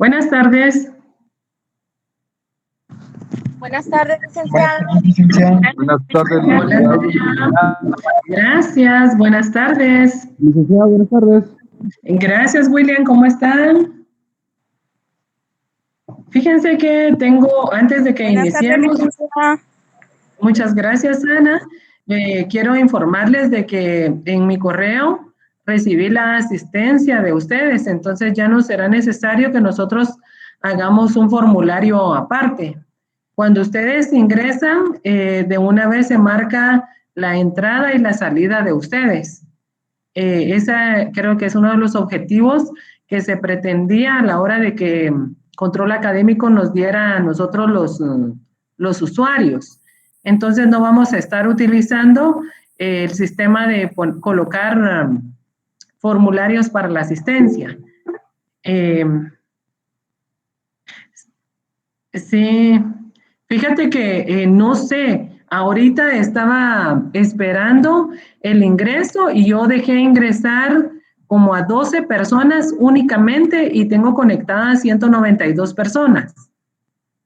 Buenas tardes. Buenas tardes, licenciada. Buenas tardes, Hola. Gracias, buenas tardes. licenciada, buenas tardes. Gracias, William, ¿cómo están? Fíjense que tengo, antes de que Buenas tardes, iniciemos, licenciada. muchas gracias, Ana. Quiero informarles de que en mi correo recibí la asistencia de ustedes, entonces ya no será necesario que nosotros hagamos un formulario aparte. Cuando ustedes ingresan, de una vez se marca la entrada y la salida de ustedes. Esa creo que es uno de los objetivos que se pretendía a la hora de que Control Académico nos diera a nosotros los usuarios. Entonces no vamos a estar utilizando el sistema de colocar formularios para la asistencia. Sí, fíjate que no sé, ahorita estaba esperando el ingreso y yo dejé ingresar como a 12 personas únicamente y tengo conectadas 192 personas.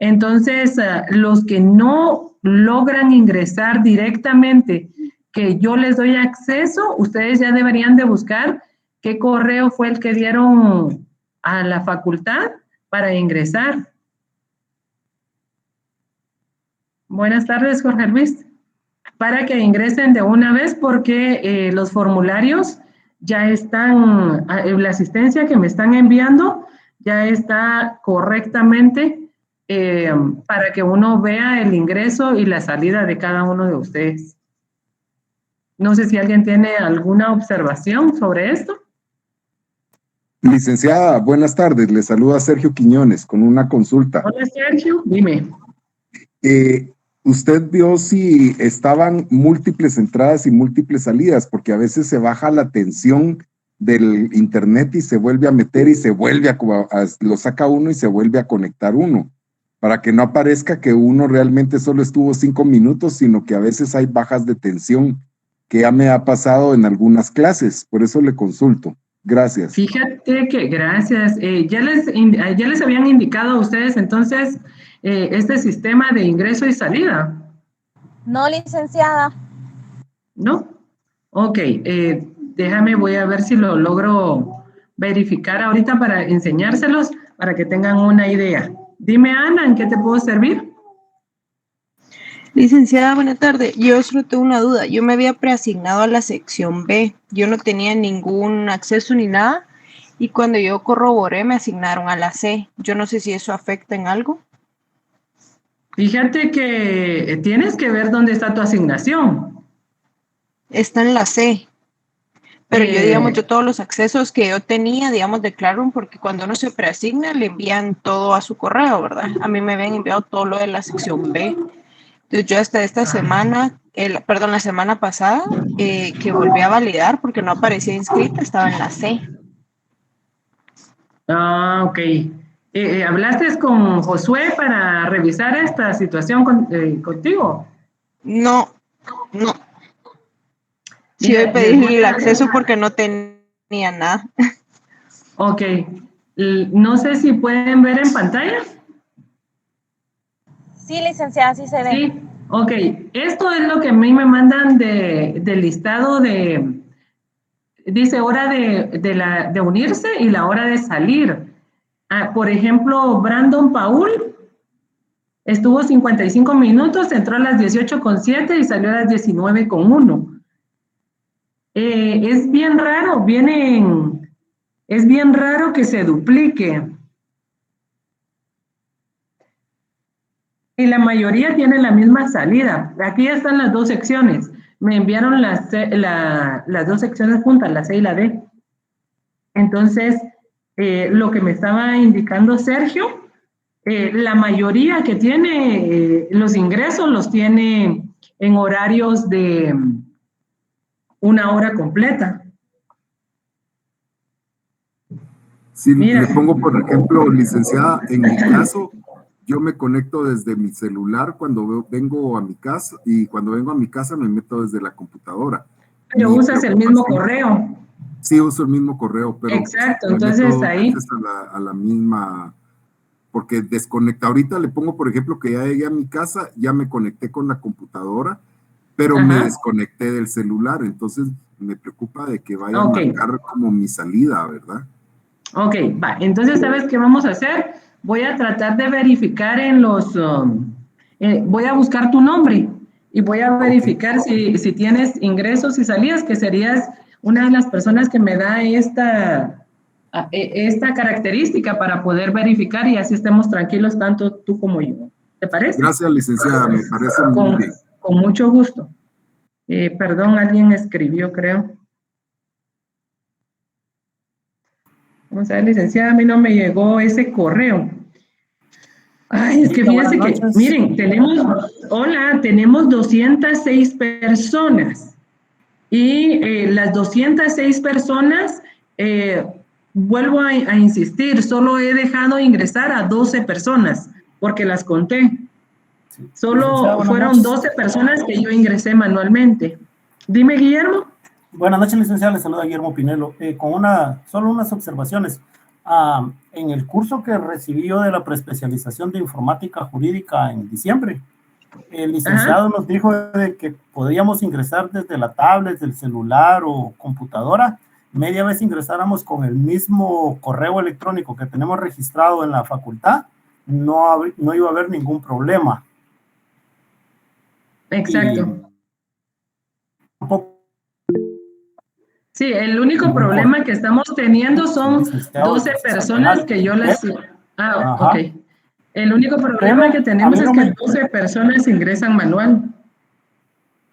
Entonces, los que no logran ingresar directamente, que yo les doy acceso, ustedes ya deberían de buscar qué correo fue el que dieron a la facultad para ingresar. Buenas tardes, Jorge Luis. Para que ingresen de una vez porque los formularios ya están, la asistencia que me están enviando ya está correctamente para que uno vea el ingreso y la salida de cada uno de ustedes. No sé si alguien tiene alguna observación sobre esto. Licenciada, buenas tardes. Le saluda Sergio Quiñones con una consulta. Hola, Sergio, dime. ¿Usted vio si estaban múltiples entradas y múltiples salidas? Porque a veces se baja la tensión del internet y se vuelve a meter y se vuelve lo saca uno y se vuelve a conectar uno, para que no aparezca que uno realmente solo estuvo 5 minutos, sino que a veces hay bajas de tensión, que ya me ha pasado en algunas clases. Por eso le consulto. Gracias. Fíjate que gracias. Ya les habían indicado a ustedes entonces este sistema de ingreso y salida. No, licenciada. ¿No? Ok, déjame, voy a ver si lo logro verificar ahorita para enseñárselos, para que tengan una idea. Dime, Ana, ¿en qué te puedo servir? Licenciada, buena tarde. Yo solo tengo una duda. Yo me había preasignado a la sección B. Yo no tenía ningún acceso ni nada. Y cuando yo corroboré, me asignaron a la C. Yo no sé si eso afecta en algo. Fíjate que tienes que ver dónde está tu asignación. Está en la C. Pero yo, digamos, yo todos los accesos que yo tenía, digamos, de Classroom, porque cuando uno se preasigna, le envían todo a su correo, ¿verdad? A mí me habían enviado todo lo de la sección B. Entonces yo hasta esta semana, la semana pasada, que volví a validar porque no aparecía inscrita, estaba en la C. Ah, ok. ¿Hablaste con Josué para revisar esta situación contigo? No. Sí, Mira, hoy pedí el acceso porque no tenía nada. Ok. No sé si pueden ver en pantalla. Sí, licenciada, sí se ve. Sí, ok. Esto es lo que a mí me mandan del listado de, dice hora de unirse y la hora de salir. Por ejemplo, Brandon Paul estuvo 55 minutos, entró a las 18:07 y salió a las 19:01. Es bien raro, es bien raro que se duplique. Y la mayoría tienen la misma salida. Aquí están las dos secciones. Me enviaron las dos secciones juntas, la C y la D. Entonces, lo que me estaba indicando Sergio, la mayoría que tiene los ingresos los tiene en horarios de 1 hora completa. Si le pongo, por ejemplo, licenciada, en mi caso, yo me conecto desde mi celular cuando vengo a mi casa y cuando vengo a mi casa me meto desde la computadora. Pero usas el mismo correo. Sí, uso el mismo correo, pero exacto, me entonces meto ahí a la misma porque desconecta. Ahorita le pongo, por ejemplo, que ya llegué a mi casa, ya me conecté con la computadora, pero me desconecté del celular, entonces me preocupa de que vaya a marcar como mi salida, ¿verdad? Ok, va. Entonces, ¿sabes qué vamos a hacer? Voy a tratar de verificar en los... voy a buscar tu nombre y voy a verificar si tienes ingresos y salidas, que serías una de las personas que me da esta característica para poder verificar y así estemos tranquilos tanto tú como yo. ¿Te parece? Gracias, licenciada, me parece muy bien. Con mucho gusto. Perdón, alguien escribió, creo. Vamos a ver, licenciada, a mí no me llegó ese correo. Ay, es que fíjense que, miren, tenemos 206 personas y las 206 personas, vuelvo a insistir, solo he dejado ingresar a 12 personas porque las conté. Solo fueron 12 personas que yo ingresé manualmente. Dime, Guillermo. Buenas noches, licenciada. Le saluda Guillermo Pinelo. Solo unas observaciones. En el curso que recibí yo de la preespecialización de informática jurídica en diciembre, el licenciado nos dijo de que podíamos ingresar desde la tablet, del celular o computadora. Media vez ingresáramos con el mismo correo electrónico que tenemos registrado en la facultad, no iba a haber ningún problema. Exacto. Sí, el único problema que estamos teniendo son 12 personas que yo les... ok. El único problema que tenemos es que 12 personas ingresan manual.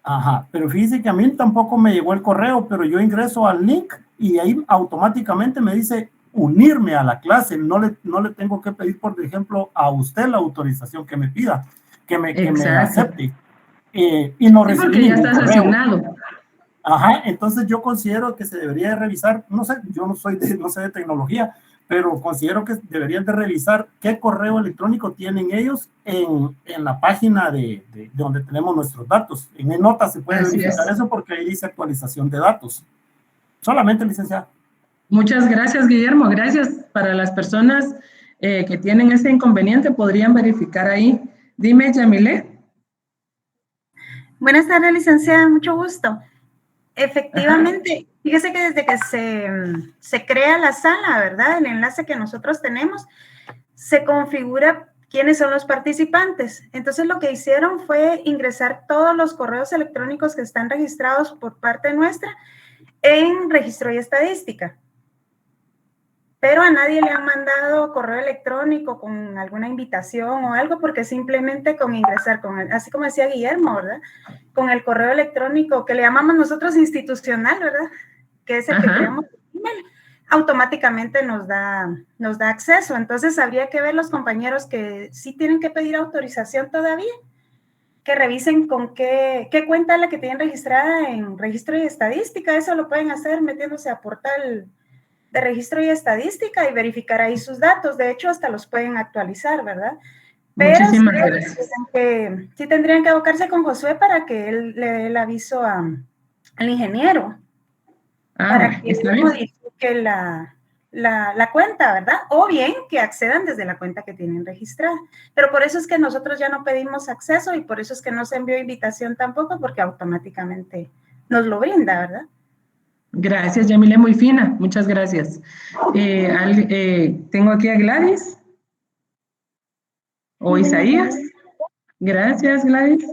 Ajá, pero fíjese que a mí tampoco me llegó el correo, pero yo ingreso al link y ahí automáticamente me dice unirme a la clase. No le tengo que pedir, por ejemplo, a usted la autorización que me pida, que me acepte. Y no recibí porque ya estás asignado. Ajá, entonces yo considero que se debería de revisar, no sé, yo no sé de tecnología, pero considero que deberían de revisar qué correo electrónico tienen ellos en la página de donde tenemos nuestros datos. En notas se puede verificar eso porque ahí dice actualización de datos. Solamente, licenciada. Muchas gracias, Guillermo. Gracias. Para las personas que tienen ese inconveniente, podrían verificar ahí. Dime, Yamile. Buenas tardes, licenciada. Mucho gusto. Efectivamente, fíjese que desde que se crea la sala, ¿verdad? El enlace que nosotros tenemos, se configura quiénes son los participantes. Entonces, lo que hicieron fue ingresar todos los correos electrónicos que están registrados por parte nuestra en registro y estadística. Pero a nadie le han mandado correo electrónico con alguna invitación o algo, porque simplemente con ingresar, así como decía Guillermo, ¿verdad? Con el correo electrónico que le llamamos nosotros institucional, ¿verdad? Que es el que creamos, automáticamente nos da acceso. Entonces, habría que ver los compañeros que sí tienen que pedir autorización todavía, que revisen con qué cuenta es la que tienen registrada en registro y estadística. Eso lo pueden hacer metiéndose a portal de registro y estadística y verificar ahí sus datos. De hecho, hasta los pueden actualizar, ¿verdad? Pero muchísimas gracias. Sí tendrían que abocarse con Josué para que él le dé el aviso al ingeniero. Para que él modifique la cuenta, ¿verdad? O bien que accedan desde la cuenta que tienen registrada. Pero por eso es que nosotros ya no pedimos acceso y por eso es que no se envió invitación tampoco, porque automáticamente nos lo brinda, ¿verdad? Gracias, Yamile, muy fina. Muchas gracias. Tengo aquí a Gladys. O Isaías. Gracias, Gladys.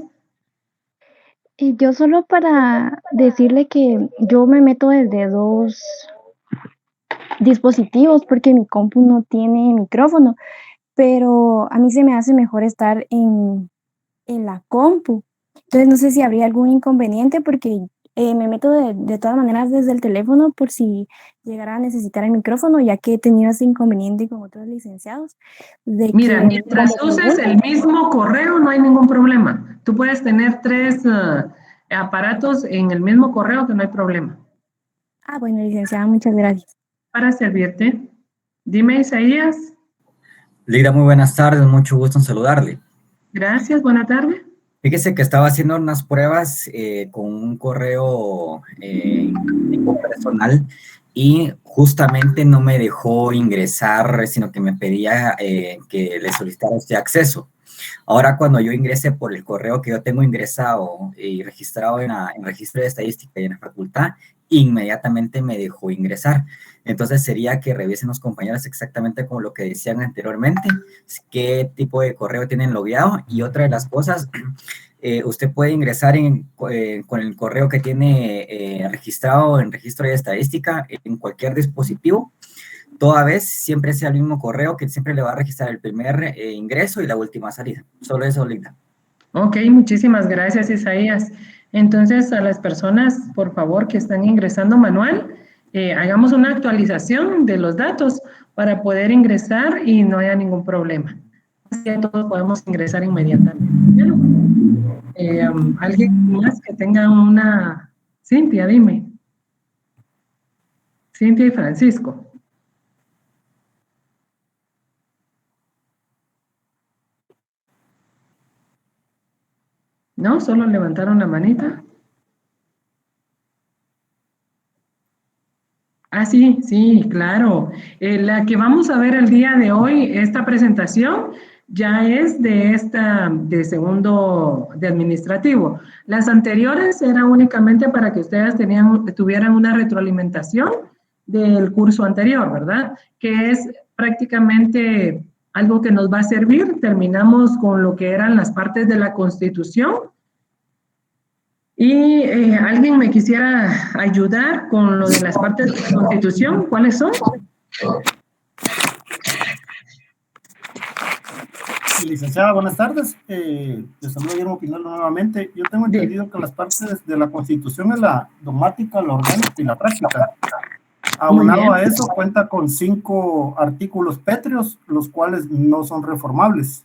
Yo solo para decirle que yo me meto desde 2 dispositivos porque mi compu no tiene micrófono, pero a mí se me hace mejor estar en la compu. Entonces no sé si habría algún inconveniente porque me meto de todas maneras desde el teléfono por si llegara a necesitar el micrófono, ya que he tenido ese inconveniente con otros licenciados. Mira, mientras uses el mismo correo no hay ningún problema. Tú puedes tener 3 aparatos en el mismo correo que no hay problema. Ah, bueno, licenciada, muchas gracias. Para servirte. Dime, Isaías. Lira, muy buenas tardes, mucho gusto en saludarle. Gracias, buena tarde. Fíjese que estaba haciendo unas pruebas con un correo personal y justamente no me dejó ingresar, sino que me pedía que le solicitara este acceso. Ahora, cuando yo ingresé por el correo que yo tengo ingresado y registrado en el registro de estadística y en la facultad, inmediatamente me dejó ingresar. Entonces sería que revisen los compañeros exactamente como lo que decían anteriormente, qué tipo de correo tienen logueado. Y otra de las cosas, usted puede ingresar con el correo que tiene registrado en registro de estadística en cualquier dispositivo. Toda vez siempre sea el mismo correo que siempre le va a registrar el primer ingreso y la última salida. Solo eso, Linda. Ok, muchísimas gracias, Isaías. Entonces, a las personas, por favor, que están ingresando manual, hagamos una actualización de los datos para poder ingresar y no haya ningún problema. Así que todos podemos ingresar inmediatamente. ¿Alguien más que tenga una? Cintia, dime. Cintia y Francisco. ¿No? ¿Solo levantaron la manita? Ah, sí, sí, claro. La que vamos a ver el día de hoy, esta presentación, ya es de segundo de administrativo. Las anteriores eran únicamente para que ustedes tuvieran una retroalimentación del curso anterior, ¿verdad? Que es prácticamente algo que nos va a servir. Terminamos con lo que eran las partes de la Constitución. Y ¿alguien me quisiera ayudar con lo de las partes de la Constitución? ¿Cuáles son? Licenciada, buenas tardes. Les saludo Guillermo Pinelo nuevamente. Yo tengo entendido que las partes de la Constitución es la dogmática, la orgánica y la práctica. Aunado a eso, cuenta con 5 artículos pétreos, los cuales no son reformables.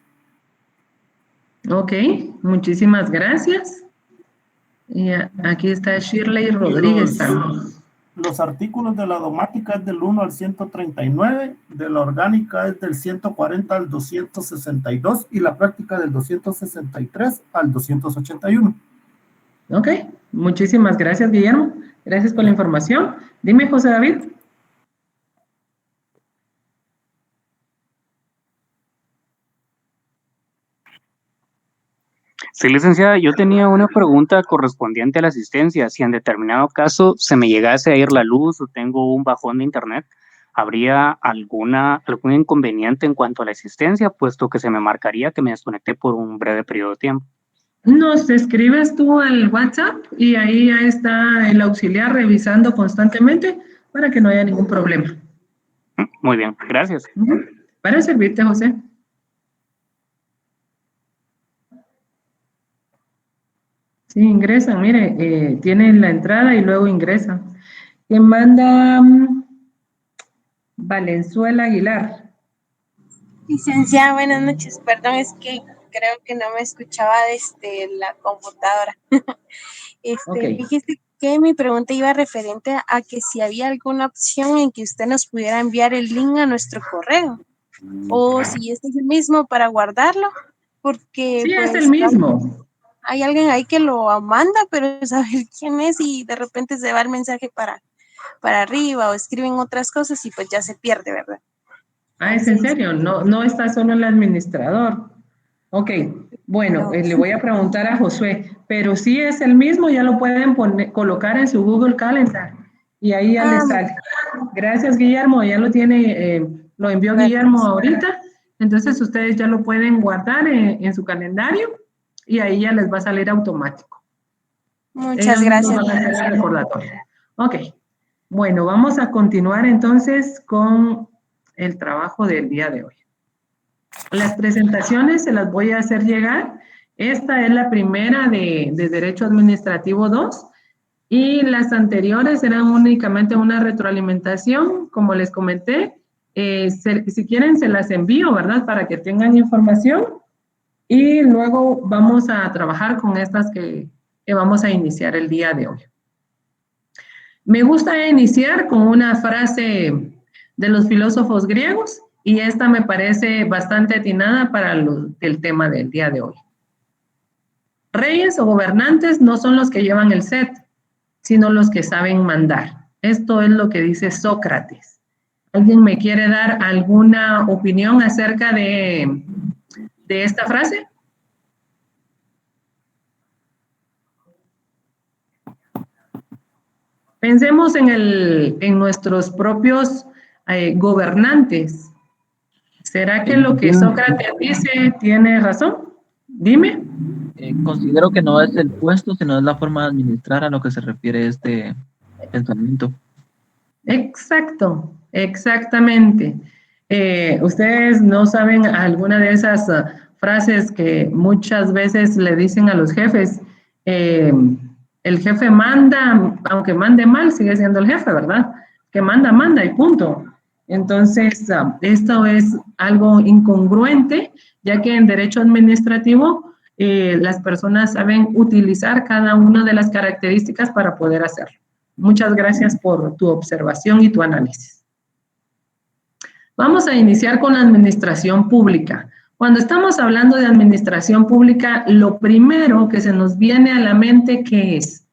Ok, muchísimas gracias. Y aquí está Shirley Rodríguez. Los artículos de la dogmática es del 1 al 139, de la orgánica es del 140 al 262 y la práctica del 263 al 281. Ok, muchísimas gracias, Guillermo. Gracias por la información. Dime, José David. Sí, licenciada, yo tenía una pregunta correspondiente a la asistencia. Si en determinado caso se me llegase a ir la luz o tengo un bajón de internet, ¿habría algún inconveniente en cuanto a la asistencia, puesto que se me marcaría que me desconecté por un breve periodo de tiempo? Nos escribes tú al WhatsApp y ahí ya está el auxiliar revisando constantemente para que no haya ningún problema. Muy bien, gracias. Para servirte, José. Sí, ingresan, mire, tienen la entrada y luego ingresan. Que manda Valenzuela Aguilar. Licenciada, buenas noches. Perdón, es que creo que no me escuchaba desde la computadora. Okay. Fíjese que mi pregunta iba referente a que si había alguna opción en que usted nos pudiera enviar el link a nuestro correo. O si este es el mismo para guardarlo. Porque sí, pues, es el mismo. Hay alguien ahí que lo manda, pero saber quién es y de repente se va el mensaje para arriba o escriben otras cosas y pues ya se pierde, ¿verdad? Ah, ¿es en serio? No está solo el administrador. Ok, bueno, No. le voy a preguntar a Josué, pero si es el mismo, ya lo pueden colocar en su Google Calendar y ahí ya le sale. Gracias, Guillermo, ya lo tiene, lo envió Guillermo ahorita, entonces ustedes ya lo pueden guardar en su calendario y ahí ya les va a salir automático. Muchas gracias. Van a hacer el recordatorio. Ok, bueno, vamos a continuar entonces con el trabajo del día de hoy. Las presentaciones se las voy a hacer llegar. Esta es la primera de Derecho Administrativo 2 y las anteriores eran únicamente una retroalimentación, como les comenté. Si quieren se las envío, ¿verdad? Para que tengan información y luego vamos a trabajar con estas que vamos a iniciar el día de hoy. Me gusta iniciar con una frase de los filósofos griegos y esta me parece bastante atinada para el tema del día de hoy. Reyes o gobernantes no son los que llevan el set, sino los que saben mandar. Esto es lo que dice Sócrates. ¿Alguien me quiere dar alguna opinión acerca de esta frase? Pensemos en nuestros propios gobernantes. ¿Será que lo que Sócrates dice tiene razón? Dime. Considero que no es el puesto, sino es la forma de administrar a lo que se refiere este pensamiento. Exacto, exactamente. Ustedes no saben alguna de esas frases que muchas veces le dicen a los jefes. El jefe manda, aunque mande mal, sigue siendo el jefe, ¿verdad? Que manda, manda y punto. Entonces, esto es algo incongruente, ya que en derecho administrativo las personas saben utilizar cada una de las características para poder hacerlo. Muchas gracias por tu observación y tu análisis. Vamos a iniciar con la administración pública. Cuando estamos hablando de administración pública, lo primero que se nos viene a la mente, ¿qué es?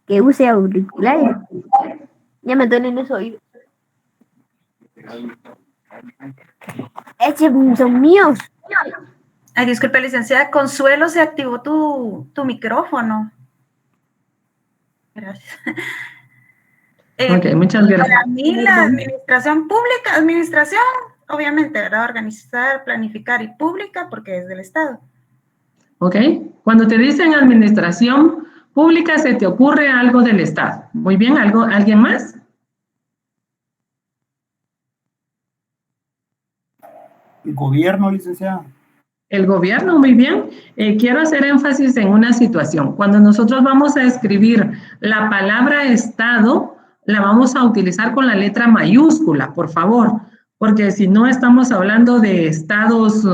Que use auriculares. Ya me duelen los oídos. Esos son míos. Ay, disculpe, licenciada. Consuelo, se activó tu micrófono. Gracias. Ok, muchas gracias. Para mí, la administración pública, administración, obviamente, ¿verdad? Organizar, planificar y pública, porque es del Estado. Ok. Cuando te dicen administración pública, se te ocurre algo del Estado. Muy bien, ¿alguien más? El gobierno, licenciada. El gobierno, muy bien. Quiero hacer énfasis en una situación. Cuando nosotros vamos a escribir la palabra Estado, la vamos a utilizar con la letra mayúscula, por favor, porque si no estamos hablando de estados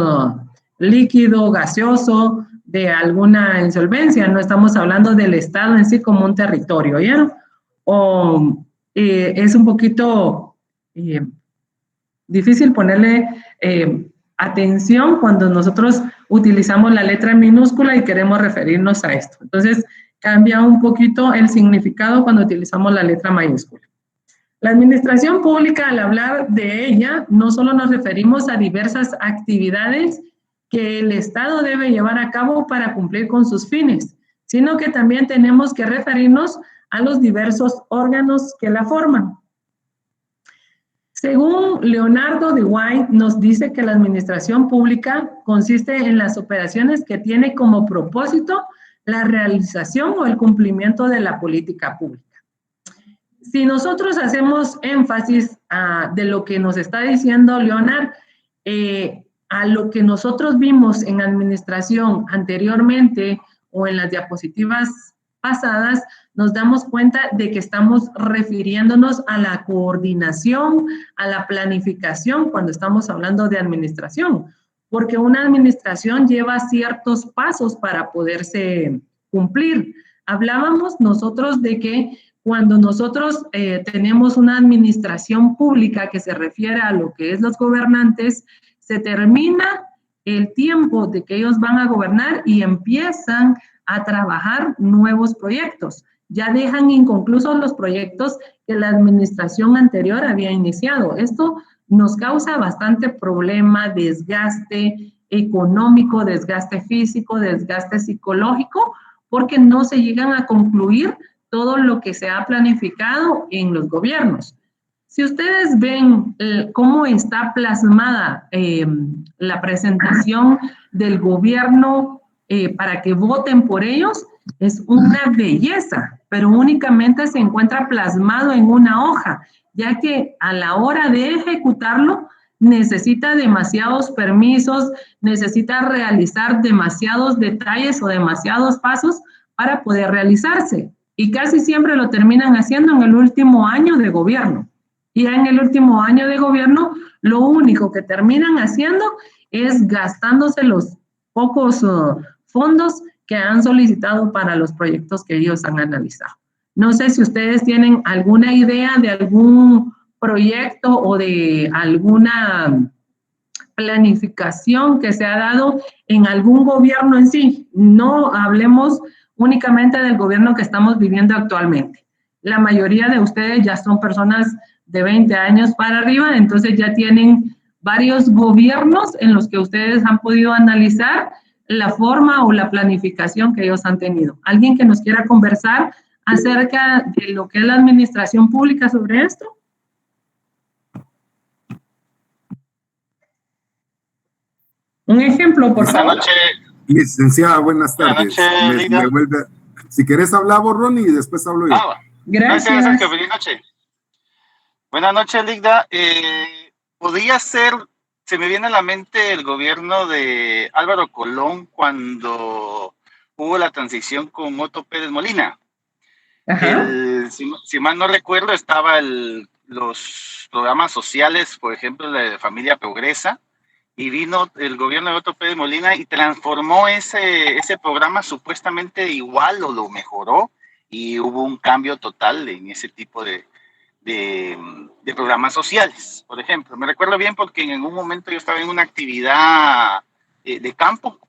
líquido, gaseoso, de alguna insolvencia, no estamos hablando del Estado en sí como un territorio, ¿ya? O es un poquito difícil ponerle atención cuando nosotros utilizamos la letra minúscula y queremos referirnos a esto. Entonces, cambia un poquito el significado cuando utilizamos la letra mayúscula. La administración pública, al hablar de ella, no solo nos referimos a diversas actividades que el Estado debe llevar a cabo para cumplir con sus fines, sino que también tenemos que referirnos a los diversos órganos que la forman. Según Leonardo de White, nos dice que la administración pública consiste en las operaciones que tiene como propósito la realización o el cumplimiento de la política pública. Si nosotros hacemos énfasis de lo que nos está diciendo Leonardo, a lo que nosotros vimos en administración anteriormente o en las diapositivas pasadas, nos damos cuenta de que estamos refiriéndonos a la coordinación, a la planificación cuando estamos hablando de administración, porque una administración lleva ciertos pasos para poderse cumplir. Hablábamos nosotros de que cuando nosotros tenemos una administración pública que se refiere a lo que es los gobernantes, se termina el tiempo de que ellos van a gobernar y empiezan a trabajar nuevos proyectos. Ya dejan inconclusos los proyectos que la administración anterior había iniciado. Esto nos causa bastante problema, desgaste económico, desgaste físico, desgaste psicológico, porque no se llegan a concluir todo lo que se ha planificado en los gobiernos. Si ustedes ven cómo está plasmada la presentación del gobierno para que voten por ellos, es una belleza, pero únicamente se encuentra plasmado en una hoja, ya que a la hora de ejecutarlo necesita demasiados permisos, necesita realizar demasiados detalles o demasiados pasos para poder realizarse. Y casi siempre lo terminan haciendo en el último año de gobierno. Y en el último año de gobierno, lo único que terminan haciendo es gastándose los pocos fondos que han solicitado para los proyectos que ellos han analizado. No sé si ustedes tienen alguna idea de algún proyecto o de alguna planificación que se ha dado en algún gobierno en sí. No hablemos únicamente del gobierno que estamos viviendo actualmente. La mayoría de ustedes ya son personas de 20 años para arriba, entonces ya tienen varios gobiernos en los que ustedes han podido analizar la forma o la planificación que ellos han tenido. ¿Alguien que nos quiera conversar acerca de lo que es la administración pública sobre esto? Un ejemplo, por favor. Buenas noches. Licenciada, buenas tardes. Buenas noches, si querés hablar vos, Ronnie, y después hablo yo. Gracias. Sergio, feliz noche. Buenas noches, Ligda. Podría ser, se me viene a la mente el gobierno de Álvaro Colón cuando hubo la transición con Otto Pérez Molina. Si mal no recuerdo, estaba los programas sociales, por ejemplo, la de Familia Progresa, y vino el gobierno de Otto Pérez Molina y transformó ese programa supuestamente igual o lo mejoró, y hubo un cambio total en ese tipo de programas sociales. Por ejemplo, me recuerdo bien porque en un momento yo estaba en una actividad de campo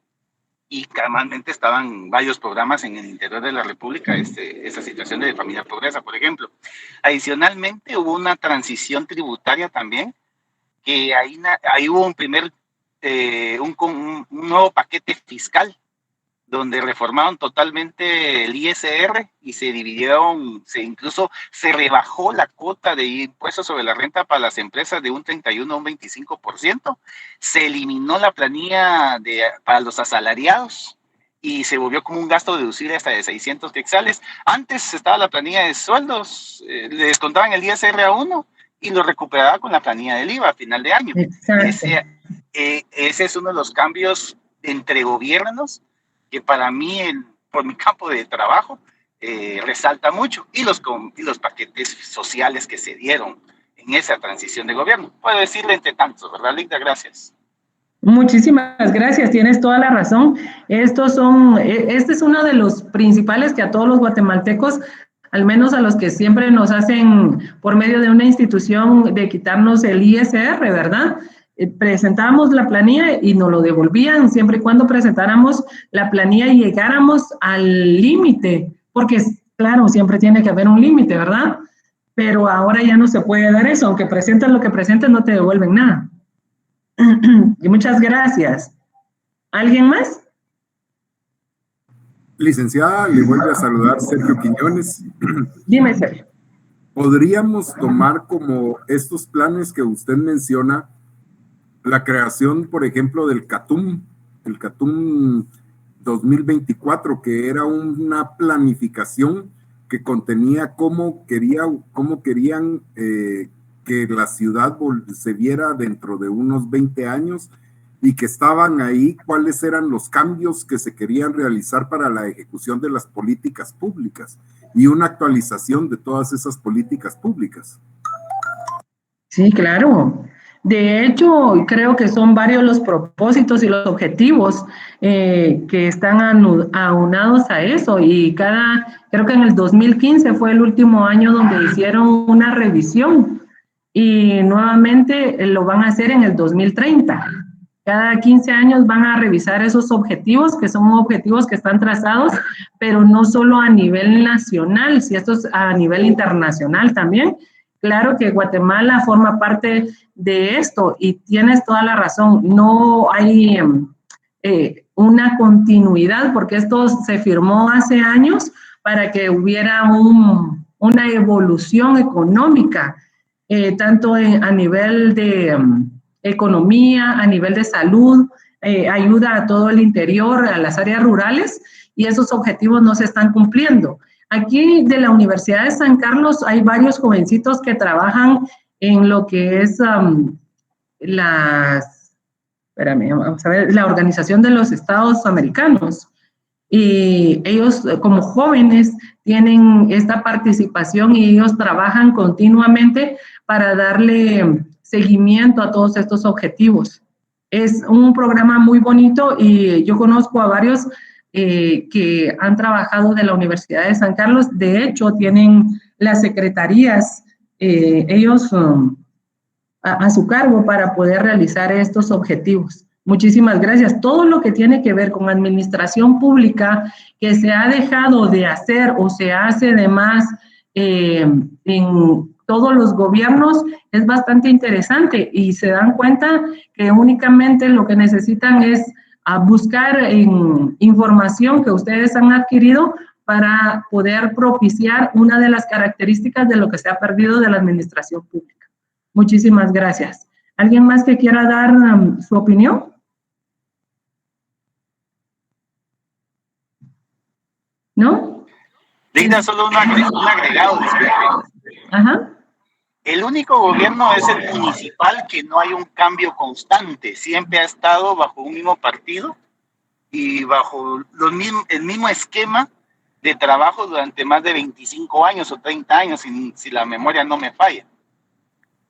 y cabalmente estaban varios programas en el interior de la República, esa situación de Familia Progresa, por ejemplo. Adicionalmente, hubo una transición tributaria también, que ahí hubo un nuevo paquete fiscal, donde reformaron totalmente el ISR y se dividieron, incluso se rebajó la cuota de impuestos sobre la renta para las empresas de un 31 a un 25%, se eliminó la planilla para los asalariados y se volvió como un gasto deducible hasta de 600 quetzales. Antes estaba la planilla de sueldos, le descontaban el ISR a uno y lo recuperaba con la planilla del IVA a final de año. Ese es uno de los cambios entre gobiernos que para mí, por mi campo de trabajo, resalta mucho, y los paquetes sociales que se dieron en esa transición de gobierno. Puedo decirle entre tantos, ¿verdad, Ligda? Gracias. Muchísimas gracias, tienes toda la razón. Este es uno de los principales que a todos los guatemaltecos, al menos a los que siempre nos hacen por medio de una institución de quitarnos el ISR, ¿verdad? Presentábamos la planilla y nos lo devolvían siempre y cuando presentáramos la planilla y llegáramos al límite, porque claro, siempre tiene que haber un límite, ¿verdad? Pero ahora ya no se puede dar eso, aunque presentes lo que presentes no te devuelven nada. Y muchas gracias. ¿Alguien más? Licenciada, le vuelve a saludar Sergio Quiñones. Dime, Sergio. ¿Podríamos tomar como estos planes que usted menciona la creación, por ejemplo, del CATUM, el CATUM 2024, que era una planificación que contenía cómo querían que la ciudad se viera dentro de unos 20 años y que estaban ahí cuáles eran los cambios que se querían realizar para la ejecución de las políticas públicas y una actualización de todas esas políticas públicas? Sí, claro. De hecho, creo que son varios los propósitos y los objetivos que están aunados a eso, y creo que en el 2015 fue el último año donde hicieron una revisión y nuevamente lo van a hacer en el 2030. Cada 15 años van a revisar esos objetivos, que son objetivos que están trazados, pero no solo a nivel nacional, si esto es a nivel internacional también. Claro que Guatemala forma parte de esto y tienes toda la razón, no hay una continuidad porque esto se firmó hace años para que hubiera una evolución económica, tanto a nivel de economía, a nivel de salud, ayuda a todo el interior, a las áreas rurales, y esos objetivos no se están cumpliendo. Aquí de la Universidad de San Carlos hay varios jovencitos que trabajan en lo que es la Organización de los Estados Americanos. Y ellos como jóvenes tienen esta participación y ellos trabajan continuamente para darle seguimiento a todos estos objetivos. Es un programa muy bonito y yo conozco a varios que han trabajado de la Universidad de San Carlos. De hecho, tienen las secretarías, ellos a su cargo para poder realizar estos objetivos. Muchísimas gracias. Todo lo que tiene que ver con administración pública que se ha dejado de hacer o se hace de más en todos los gobiernos es bastante interesante y se dan cuenta que únicamente lo que necesitan es buscar información que ustedes han adquirido para poder propiciar una de las características de lo que se ha perdido de la administración pública. Muchísimas gracias. ¿Alguien más que quiera dar su opinión? ¿No? Digna, solo un agregado. Ajá. El único gobierno es el municipal que no hay un cambio constante. Siempre ha estado bajo un mismo partido y bajo el mismo esquema de trabajo durante más de 25 años o 30 años, si la memoria no me falla,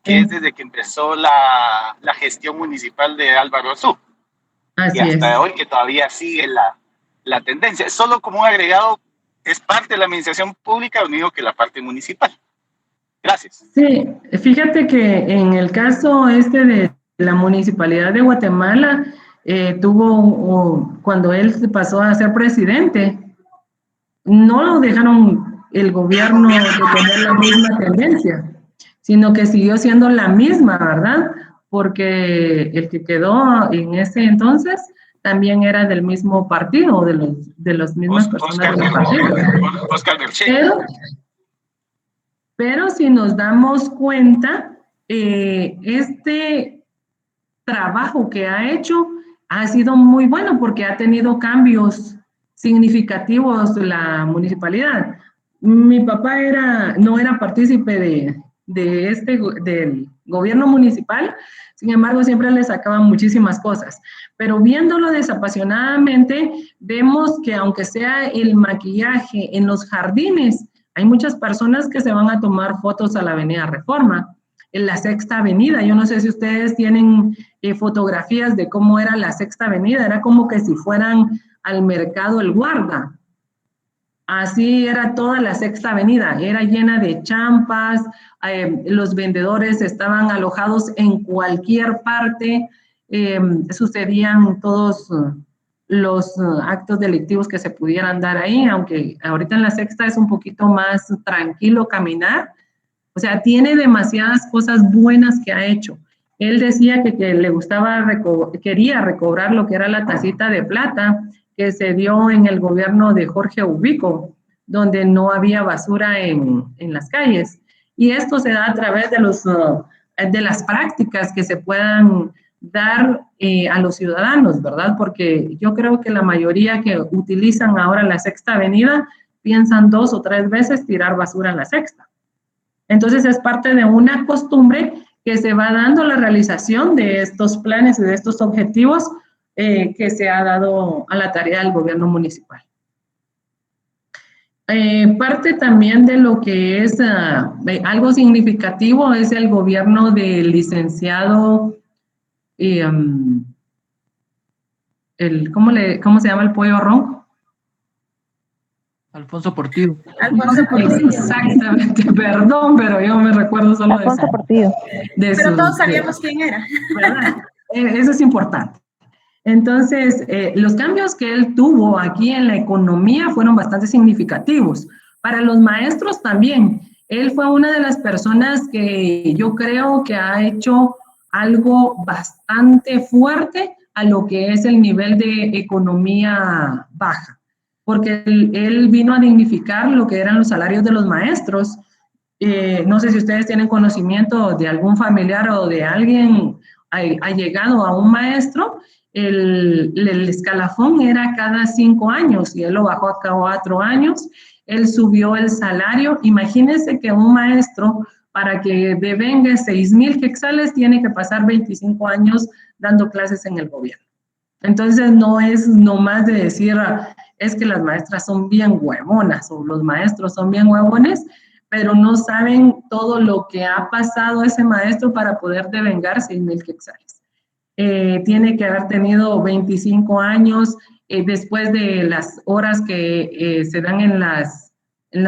que es desde que empezó la gestión municipal de Álvaro Arzú. Así y hasta es. hoy que todavía sigue la tendencia. Solo como un agregado, es parte de la administración pública, lo mismo que la parte municipal. Gracias. Sí, fíjate que en el caso de la Municipalidad de Guatemala, cuando él pasó a ser presidente, no lo dejaron el gobierno de tener la misma tendencia, sino que siguió siendo la misma, ¿verdad? Porque el que quedó en ese entonces también era del mismo partido, de las mismas personas del partido. Oscar Berché. Pero si nos damos cuenta, este trabajo que ha hecho ha sido muy bueno porque ha tenido cambios significativos la municipalidad. Mi papá no era partícipe del gobierno municipal, sin embargo siempre le sacaban muchísimas cosas. Pero viéndolo desapasionadamente, vemos que aunque sea el maquillaje en los jardines, hay muchas personas que se van a tomar fotos a la Avenida Reforma, en la Sexta Avenida. Yo no sé si ustedes tienen fotografías de cómo era la Sexta Avenida, era como que si fueran al mercado El Guarda. Así era toda la Sexta Avenida, era llena de champas, los vendedores estaban alojados en cualquier parte, sucedían todos los actos delictivos que se pudieran dar ahí, aunque ahorita en la Sexta es un poquito más tranquilo caminar. O sea, tiene demasiadas cosas buenas que ha hecho. Él decía que le gustaba, quería recobrar lo que era la tacita de plata que se dio en el gobierno de Jorge Ubico, donde no había basura en las calles. Y esto se da a través de las prácticas que se puedan dar a los ciudadanos, ¿verdad? Porque yo creo que la mayoría que utilizan ahora la Sexta Avenida piensan 2 o 3 veces tirar basura en la Sexta. Entonces es parte de una costumbre que se va dando la realización de estos planes y de estos objetivos que se ha dado a la tarea del gobierno municipal. Parte también de lo que es algo significativo es el gobierno del licenciado, ¿cómo se llama el pollo ronco? Alfonso Portillo. Alfonso Portillo. Exactamente, perdón, pero yo me recuerdo solo de Alfonso Portillo. Pero todos sabíamos quién era. ¿Verdad? Eso es importante. Entonces, los cambios que él tuvo aquí en la economía fueron bastante significativos. Para los maestros también. Él fue una de las personas que yo creo que ha hecho algo bastante fuerte a lo que es el nivel de economía baja. Porque él vino a dignificar lo que eran los salarios de los maestros. No sé si ustedes tienen conocimiento de algún familiar o de alguien allegado a un maestro. El escalafón era cada 5 años y él lo bajó a cada 4 años. Él subió el salario. Imagínense que un maestro, para que devenga 6,000 quetzales, tiene que pasar 25 años dando clases en el gobierno. Entonces no es nomás de decir, es que las maestras son bien huevonas o los maestros son bien huevones, pero no saben todo lo que ha pasado ese maestro para poder devengar 6,000 quetzales. Tiene que haber tenido 25 años, después de las horas que se dan en las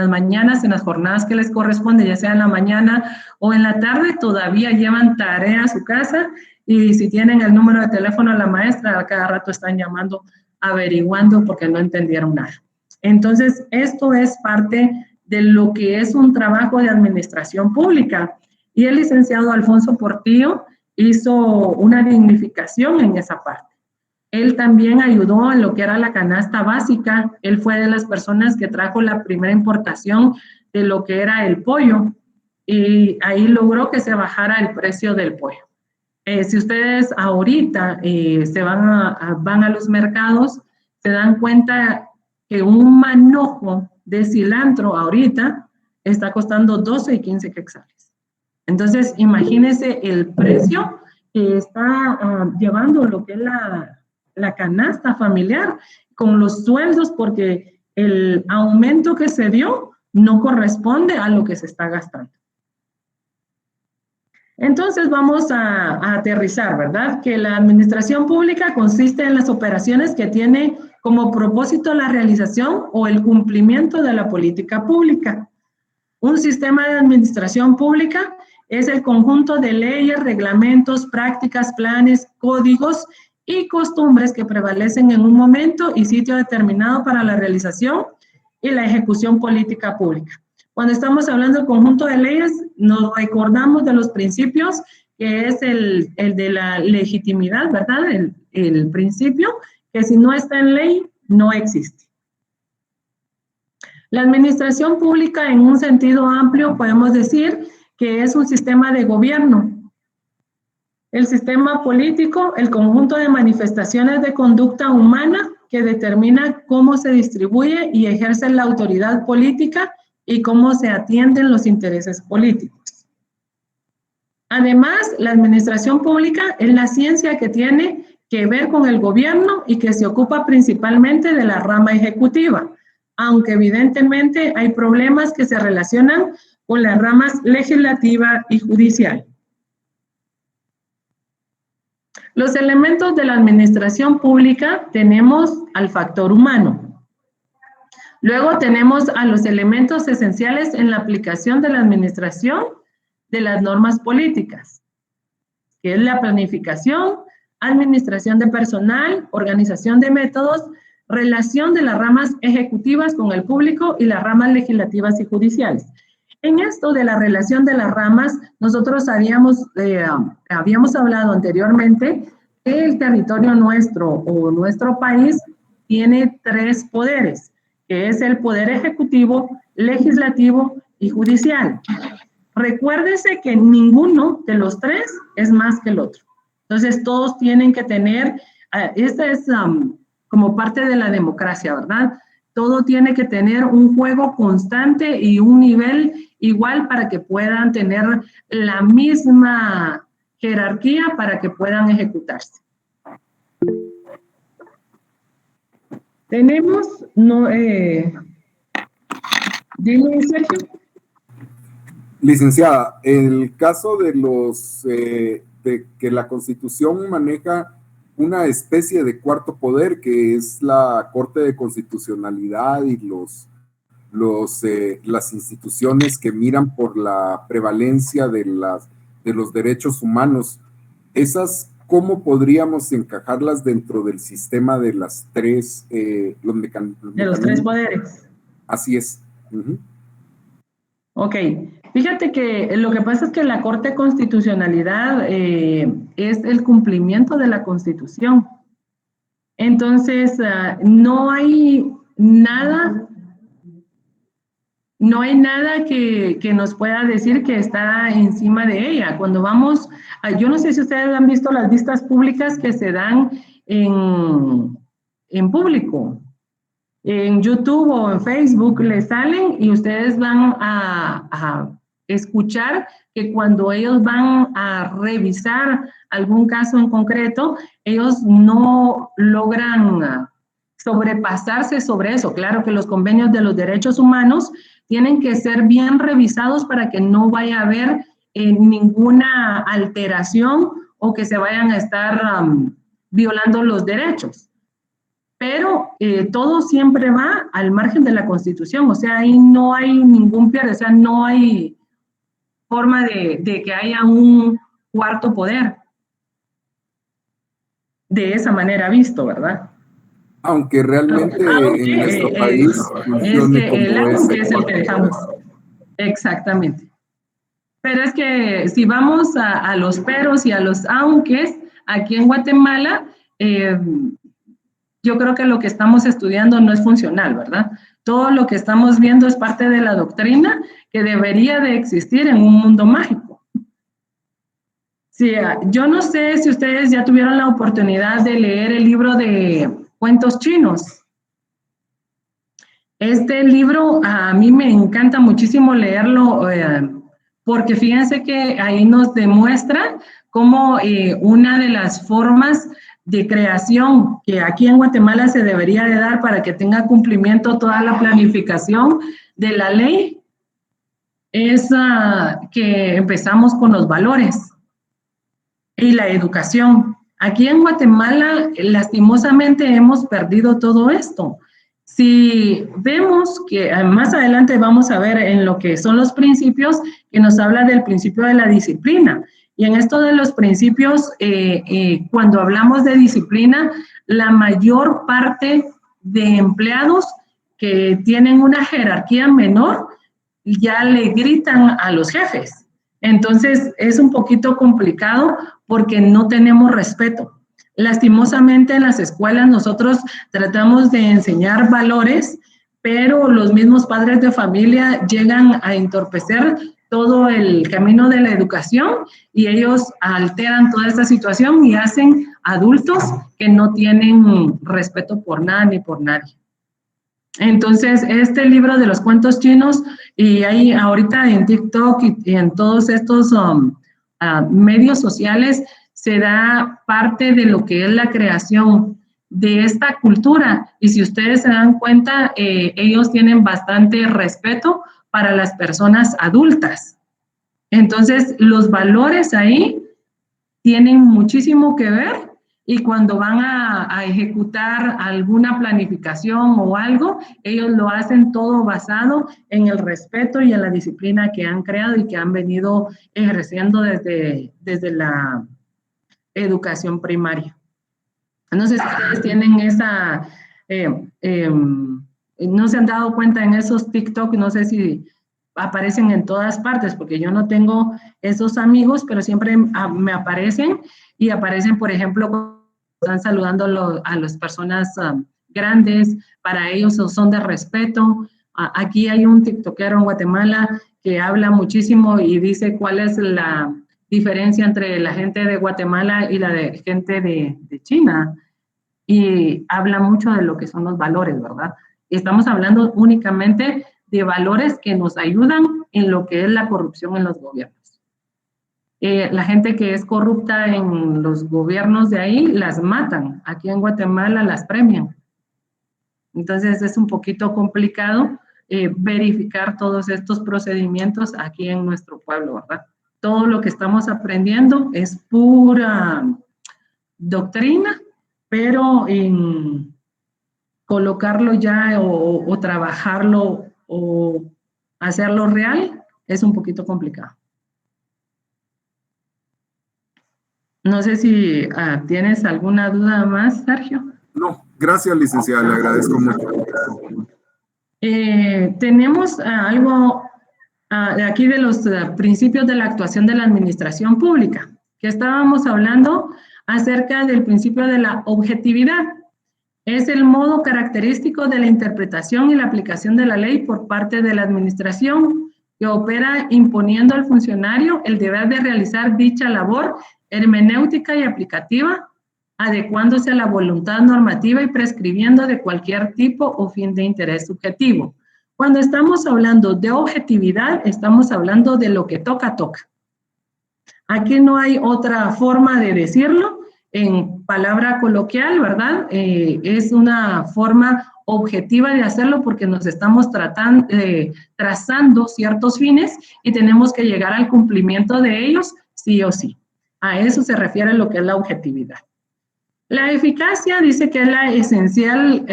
mañanas, en las jornadas que les corresponde, ya sea en la mañana o en la tarde, todavía llevan tarea a su casa y si tienen el número de teléfono de la maestra, a cada rato están llamando, averiguando porque no entendieron nada. Entonces, esto es parte de lo que es un trabajo de administración pública. Y el licenciado Alfonso Portillo hizo una dignificación en esa parte. Él también ayudó en lo que era la canasta básica. Él fue de las personas que trajo la primera importación de lo que era el pollo y ahí logró que se bajara el precio del pollo. Si ustedes ahorita van a los mercados, se dan cuenta que un manojo de cilantro ahorita está costando 12 y 15 quetzales. Entonces, imagínense el precio que está llevando lo que es la canasta familiar con los sueldos, porque el aumento que se dio no corresponde a lo que se está gastando. Entonces vamos a aterrizar, ¿verdad? Que la administración pública consiste en las operaciones que tiene como propósito la realización o el cumplimiento de la política pública. Un sistema de administración pública es el conjunto de leyes, reglamentos, prácticas, planes, códigos y costumbres que prevalecen en un momento y sitio determinado para la realización y la ejecución política pública. Cuando estamos hablando del conjunto de leyes, nos recordamos de los principios, que es el de la legitimidad, ¿verdad? El principio, que si no está en ley, no existe. La administración pública, en un sentido amplio, podemos decir que es un sistema de gobierno. El sistema político, el conjunto de manifestaciones de conducta humana que determina cómo se distribuye y ejerce la autoridad política y cómo se atienden los intereses políticos. Además, la administración pública es la ciencia que tiene que ver con el gobierno y que se ocupa principalmente de la rama ejecutiva, aunque evidentemente hay problemas que se relacionan con las ramas legislativa y judicial. Los elementos de la administración pública tenemos al factor humano. Luego tenemos a los elementos esenciales en la aplicación de la administración de las normas políticas, que es la planificación, administración de personal, organización de métodos, relación de las ramas ejecutivas con el público y las ramas legislativas y judiciales. En esto de la relación de las ramas, nosotros habíamos hablado anteriormente que el territorio nuestro o nuestro país tiene 3 poderes, que es el poder ejecutivo, legislativo y judicial. Recuérdese que ninguno de los 3 es más que el otro. Entonces, todos tienen que tener, esta es como parte de la democracia, ¿verdad? Todo tiene que tener un juego constante y un nivel igual para que puedan tener la misma jerarquía para que puedan ejecutarse. Tenemos, dime, Sergio. Licenciada, el caso de de que la Constitución maneja una especie de cuarto poder, que es la Corte de Constitucionalidad y las instituciones que miran por la prevalencia de los derechos humanos. Esas, ¿cómo podríamos encajarlas dentro del sistema de las 3 de los 3 poderes? Así es. Ok, fíjate que lo que pasa es que la Corte de Constitucionalidad es el cumplimiento de la Constitución. Entonces, no hay nada que nos pueda decir que está encima de ella. Cuando vamos, yo no sé si ustedes han visto las vistas públicas que se dan en público. En YouTube o en Facebook les salen y ustedes van a escuchar que cuando ellos van a revisar algún caso en concreto, ellos no logran sobrepasarse sobre eso. Claro que los convenios de los derechos humanos tienen que ser bien revisados para que no vaya a haber ninguna alteración o que se vayan a estar violando los derechos. Pero todo siempre va al margen de la Constitución, o sea, ahí no hay ningún pierde, o sea, no hay forma de que haya un cuarto poder. de esa manera visto, ¿verdad? Aunque realmente en nuestro país funcione como es el que dejamos. Exactamente. Pero es que si vamos a los peros y a los aunques, aquí en Guatemala, yo creo que lo que estamos estudiando no es funcional, ¿verdad? Todo lo que estamos viendo es parte de la doctrina que debería de existir en un mundo mágico. Sí, yo no sé si ustedes ya tuvieron la oportunidad de leer el libro de cuentos chinos. Este libro a mí me encanta muchísimo leerlo porque fíjense que ahí nos demuestra cómo una de las formas de creación que aquí en Guatemala se debería de dar para que tenga cumplimiento toda la planificación de la ley es que empezamos con los valores y la educación. Aquí en Guatemala, lastimosamente, hemos perdido todo esto. Si vemos que más adelante vamos a ver en lo que son los principios, que nos habla del principio de la disciplina. Y en esto de los principios, cuando hablamos de disciplina, la mayor parte de empleados que tienen una jerarquía menor ya le gritan a los jefes. Entonces, es un poquito complicado porque no tenemos respeto. Lastimosamente en las escuelas nosotros tratamos de enseñar valores, pero los mismos padres de familia llegan a entorpecer todo el camino de la educación y ellos alteran toda esta situación y hacen adultos que no tienen respeto por nada ni por nadie. Entonces, este libro de los cuentos chinos, y ahí ahorita en TikTok y en todos estos medios sociales, se da parte de lo que es la creación de esta cultura. Y si ustedes se dan cuenta, ellos tienen bastante respeto para las personas adultas. Entonces, los valores ahí tienen muchísimo que ver y cuando van a ejecutar alguna planificación o algo, ellos lo hacen todo basado en el respeto y en la disciplina que han creado y que han venido ejerciendo desde la educación primaria. No sé si ustedes tienen esa, no se han dado cuenta en esos TikTok, no sé si aparecen en todas partes, porque yo no tengo esos amigos, pero siempre me aparecen y aparecen, por ejemplo, están saludando a las personas grandes, para ellos son de respeto. Aquí hay un tiktokero en Guatemala que habla muchísimo y dice cuál es la diferencia entre la gente de Guatemala y la de gente de China. Y habla mucho de lo que son los valores, ¿verdad? Y estamos hablando únicamente de valores que nos ayudan en lo que es la corrupción en los gobiernos. La gente que es corrupta en los gobiernos de ahí, las matan. Aquí en Guatemala las premian. Entonces es un poquito complicado verificar todos estos procedimientos aquí en nuestro pueblo, ¿verdad? Todo lo que estamos aprendiendo es pura doctrina, pero en colocarlo ya o trabajarlo o hacerlo real es un poquito complicado. No sé si tienes alguna duda más, Sergio. No, gracias, licenciada, le agradezco mucho. Tenemos algo de aquí de los principios de la actuación de la administración pública, que estábamos hablando acerca del principio de la objetividad. Es el modo característico de la interpretación y la aplicación de la ley por parte de la administración, que opera imponiendo al funcionario el deber de realizar dicha labor hermenéutica y aplicativa, adecuándose a la voluntad normativa y prescribiendo de cualquier tipo o fin de interés subjetivo. Cuando estamos hablando de objetividad, estamos hablando de lo que toca, toca. Aquí no hay otra forma de decirlo en palabra coloquial, ¿verdad? Es una forma objetiva de hacerlo porque nos estamos trazando ciertos fines y tenemos que llegar al cumplimiento de ellos sí o sí. A eso se refiere lo que es la objetividad. La eficacia dice que es esencial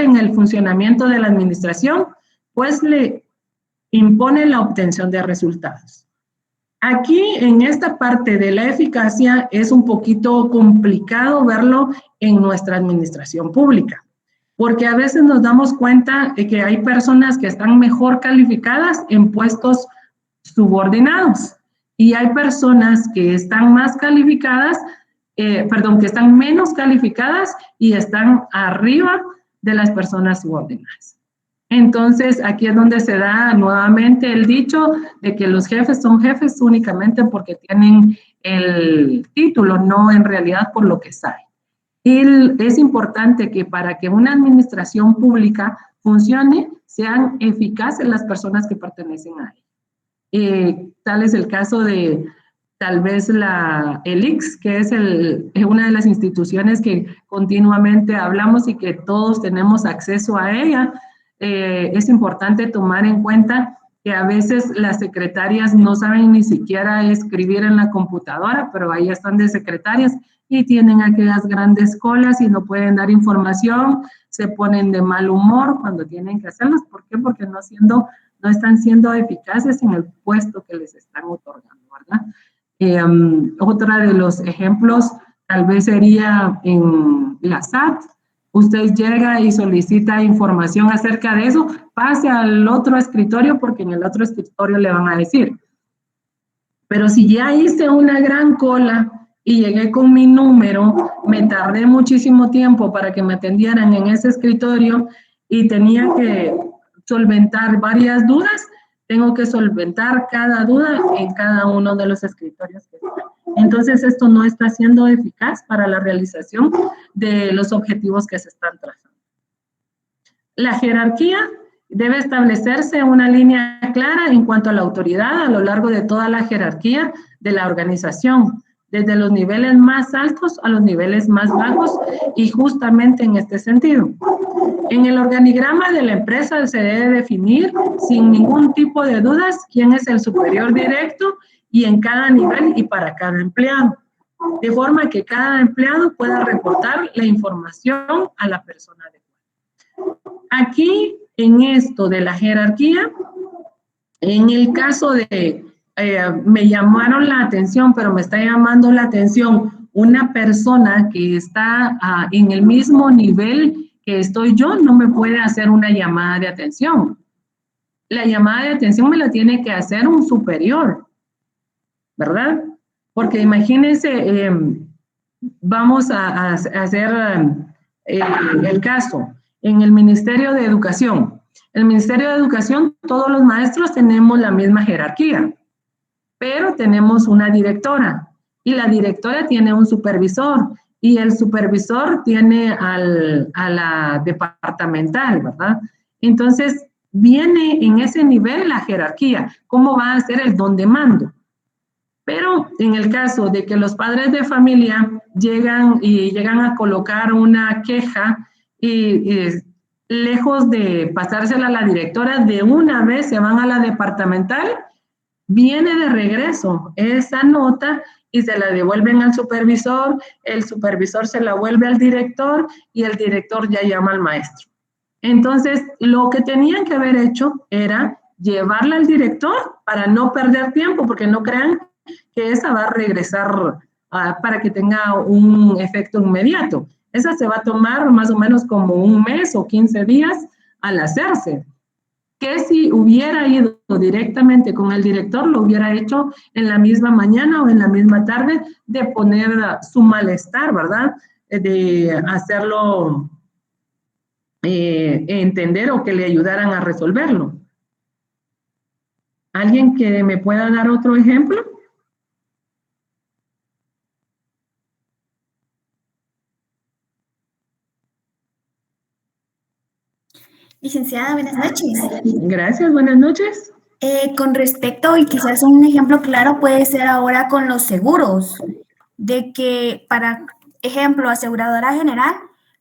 en el funcionamiento de la administración, pues le impone la obtención de resultados. Aquí, en esta parte de la eficacia, es un poquito complicado verlo en nuestra administración pública, porque a veces nos damos cuenta de que hay personas que están mejor calificadas en puestos subordinados y hay personas que están más calificadas, que están menos calificadas y están arriba de las personas subordinadas. Entonces, aquí es donde se da nuevamente el dicho de que los jefes son jefes únicamente porque tienen el título, no en realidad por lo que saben. Y es importante que para que una administración pública funcione, sean eficaces las personas que pertenecen a ella. Tal es el caso de tal vez el ICS, que es una de las instituciones que continuamente hablamos y que todos tenemos acceso a ella. Es importante tomar en cuenta que a veces las secretarias no saben ni siquiera escribir en la computadora, pero ahí están de secretarias y tienen aquellas grandes colas y no pueden dar información, se ponen de mal humor cuando tienen que hacerlas. ¿Por qué? Porque no están siendo eficaces en el puesto que les están otorgando, ¿verdad? Otra de los ejemplos tal vez sería en la SAT. Usted llega y solicita información acerca de eso, pase al otro escritorio porque en el otro escritorio le van a decir. Pero si ya hice una gran cola y llegué con mi número, me tardé muchísimo tiempo para que me atendieran en ese escritorio y tenía que solventar varias dudas, tengo que solventar cada duda en cada uno de los escritorios que están. Entonces, esto no está siendo eficaz para la realización de los objetivos que se están trazando. La jerarquía debe establecerse una línea clara en cuanto a la autoridad a lo largo de toda la jerarquía de la organización, desde los niveles más altos a los niveles más bajos, y justamente en este sentido. En el organigrama de la empresa se debe definir sin ningún tipo de dudas quién es el superior directo y en cada nivel y para cada empleado, de forma que cada empleado pueda reportar la información a la persona adecuada. Aquí, en esto de la jerarquía, en el caso de, me llamaron la atención, pero me está llamando la atención una persona que está en el mismo nivel que estoy yo, no me puede hacer una llamada de atención. La llamada de atención me la tiene que hacer un superior, ¿verdad? Porque imagínense, vamos a hacer el caso en el Ministerio de Educación. En el Ministerio de Educación, todos los maestros tenemos la misma jerarquía, pero tenemos una directora y la directora tiene un supervisor y el supervisor tiene a la departamental, ¿verdad? Entonces, viene en ese nivel la jerarquía, cómo va a ser el don de mando. Pero en el caso de que los padres de familia llegan a colocar una queja y lejos de pasársela a la directora, de una vez se van a la departamental, viene de regreso esa nota y se la devuelven al supervisor, el supervisor se la vuelve al director y el director ya llama al maestro. Entonces, lo que tenían que haber hecho era llevarla al director para no perder tiempo, porque no crean que esa va a regresar para que tenga un efecto inmediato. Esa se va a tomar más o menos como un mes o 15 días al hacerse. Que si hubiera ido directamente con el director, lo hubiera hecho en la misma mañana o en la misma tarde, de poner su malestar, ¿verdad? De hacerlo entender o que le ayudaran a resolverlo. ¿Alguien que me pueda dar otro ejemplo? Licenciada, buenas noches. Gracias, buenas noches. Con respecto, y quizás un ejemplo claro puede ser ahora con los seguros, de que para ejemplo, aseguradora general,